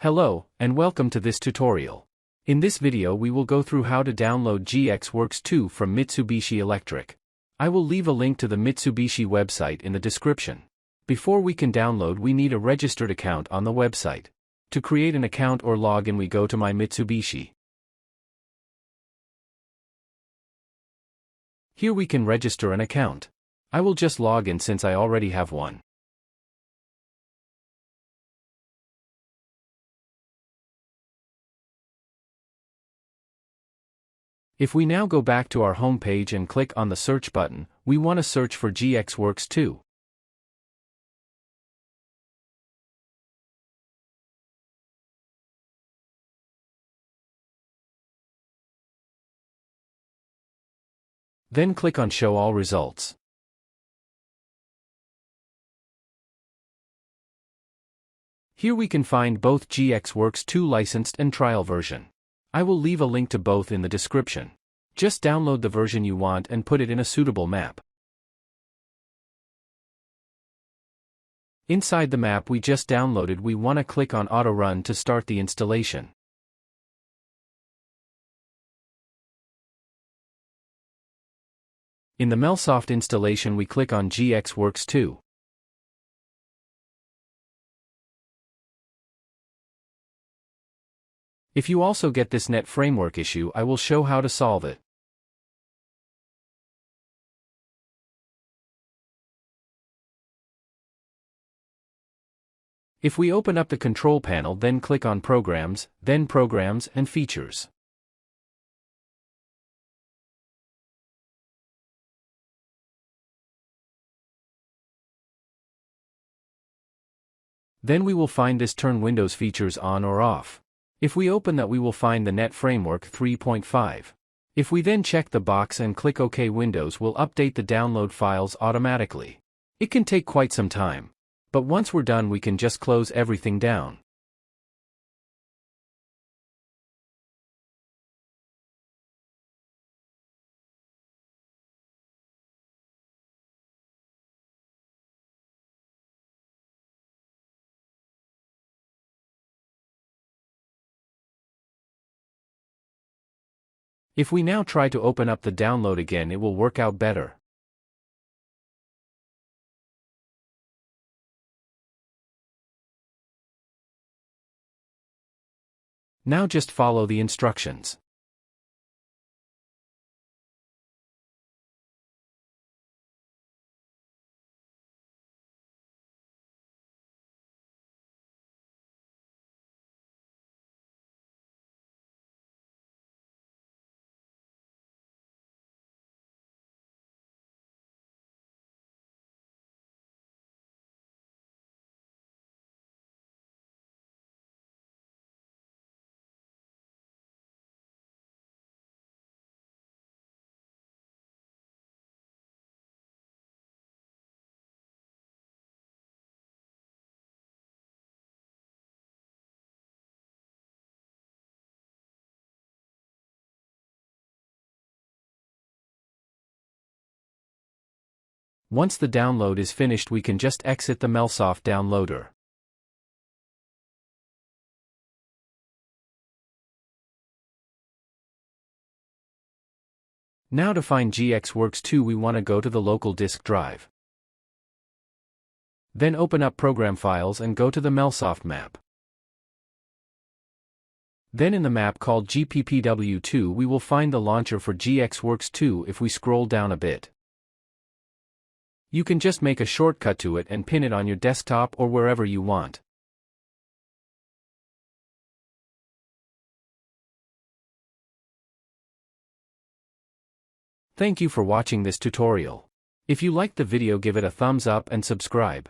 Hello, and welcome to this tutorial. In this video we will go through how to download GXWorks 2 from Mitsubishi Electric. I will leave a link to the Mitsubishi website in the description. Before we can download we need a registered account on the website. To create an account or login we go to My Mitsubishi. Here we can register an account. I will just log in since I already have one. If we now go back to our home page and click on the search button, we want to search for GXWorks 2. Then click on Show All Results. Here we can find both GXWorks 2 licensed and trial version. I will leave a link to both in the description. Just download the version you want and put it in a suitable map. Inside the map we just downloaded we want to click on Auto Run to start the installation. In the MelSoft installation we click on GXWorks 2. If you also get this net framework issue I will show how to solve it. If we open up the control panel then click on Programs, then Programs and Features. Then we will find this Turn Windows Features on or off. If we open that we will find the Net Framework 3.5. If we then check the box and click OK, Windows will update the download files automatically. It can take quite some time. But once we're done we can just close everything down. If we now try to open up the download again it will work out better. Now just follow the instructions. Once the download is finished we can just exit the MelSoft downloader. Now to find GXWorks 2 we want to go to the local disk drive. Then open up Program Files and go to the MelSoft map. Then in the map called GPPW2 we will find the launcher for GXWorks 2 if we scroll down a bit. You can just make a shortcut to it and pin it on your desktop or wherever you want. Thank you for watching this tutorial. If you liked the video give it a thumbs up and subscribe.